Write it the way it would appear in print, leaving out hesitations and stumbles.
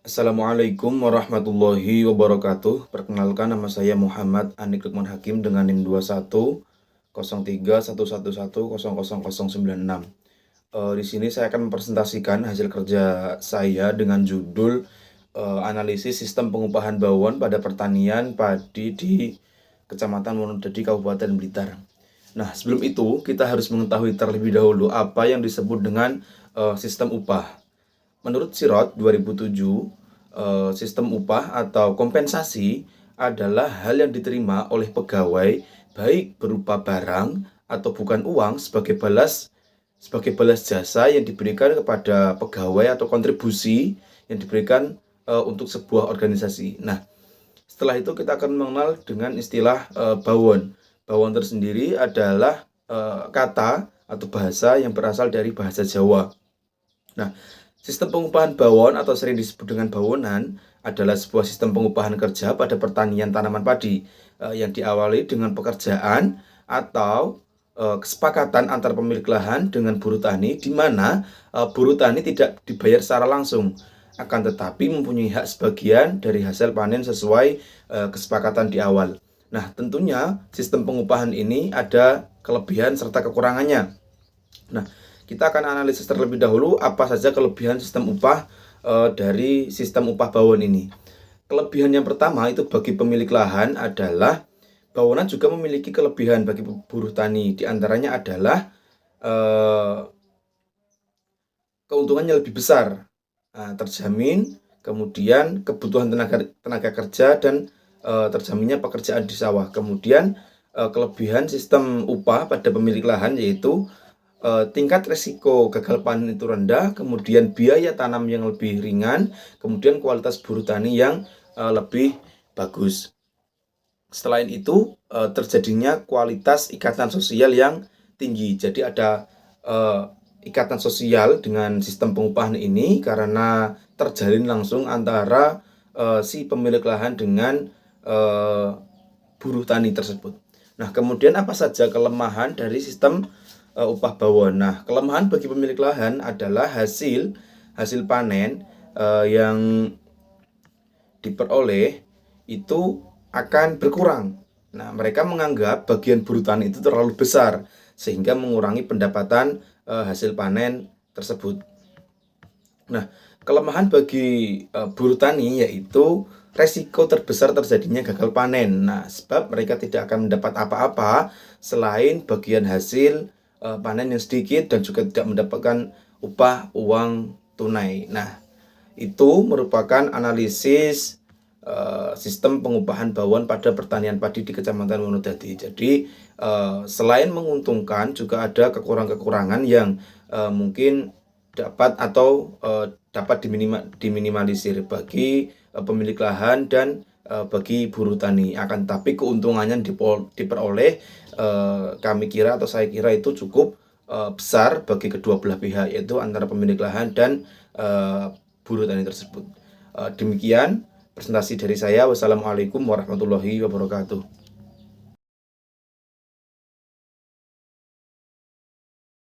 Assalamualaikum warahmatullahi wabarakatuh. Perkenalkan, nama saya Muhammad Anik Lukman Hakim dengan NIM 210311100096. Di sini saya akan mempresentasikan hasil kerja saya dengan judul analisis sistem pengupahan bawon pada pertanian padi di Kecamatan Wonodadi, Kabupaten Blitar. Nah, sebelum itu kita harus mengetahui terlebih dahulu apa yang disebut dengan sistem upah. Menurut Sirot 2007, sistem upah atau kompensasi adalah hal yang diterima oleh pegawai baik berupa barang atau bukan uang sebagai balas jasa yang diberikan kepada pegawai atau kontribusi yang diberikan untuk sebuah organisasi. Nah, setelah itu kita akan mengenal dengan istilah bawon. Bawon tersendiri adalah kata atau bahasa yang berasal dari bahasa Jawa. Nah, sistem pengupahan bawon atau sering disebut dengan bawonan adalah sebuah sistem pengupahan kerja pada pertanian tanaman padi yang diawali dengan pekerjaan atau kesepakatan antar pemilik lahan dengan buruh tani, di mana buruh tani tidak dibayar secara langsung, akan tetapi mempunyai hak sebagian dari hasil panen sesuai kesepakatan di awal. Nah, tentunya sistem pengupahan ini ada kelebihan serta kekurangannya. Nah, kita akan analisis terlebih dahulu apa saja kelebihan sistem upah dari sistem upah bawon ini. Kelebihan yang pertama itu bagi pemilik lahan adalah bawonan juga memiliki kelebihan bagi buruh tani. Di antaranya adalah keuntungannya lebih besar, terjamin, kemudian kebutuhan tenaga kerja dan terjaminnya pekerjaan di sawah. Kemudian kelebihan sistem upah pada pemilik lahan yaitu tingkat risiko gagal panen itu rendah, kemudian biaya tanam yang lebih ringan, kemudian kualitas buruh tani yang lebih bagus. Selain itu, terjadinya kualitas ikatan sosial yang tinggi. Jadi ada ikatan sosial dengan sistem pengupahan ini karena terjalin langsung antara si pemilik lahan dengan buruh tani tersebut. Nah, kemudian apa saja kelemahan dari sistem upah bawon? Nah, kelemahan bagi pemilik lahan adalah hasil panen yang diperoleh itu akan berkurang. Nah, mereka menganggap bagian buruh tani itu terlalu besar sehingga mengurangi pendapatan hasil panen tersebut. Nah, kelemahan bagi buruh tani yaitu resiko terbesar terjadinya gagal panen. Nah, sebab mereka tidak akan mendapat apa-apa selain bagian hasil panen yang sedikit dan juga tidak mendapatkan upah uang tunai. Nah, itu merupakan analisis sistem pengupahan bawon pada pertanian padi di Kecamatan Wonodadi. Jadi selain menguntungkan juga ada kekurangan-kekurangan yang mungkin dapat diminimalisir bagi pemilik lahan dan bagi buruh tani. Akan tapi keuntungannya diperoleh kami kira atau saya kira itu cukup besar bagi kedua belah pihak, yaitu antara pemilik lahan dan buruh tani tersebut. Demikian presentasi dari saya. Wassalamualaikum warahmatullahi wabarakatuh.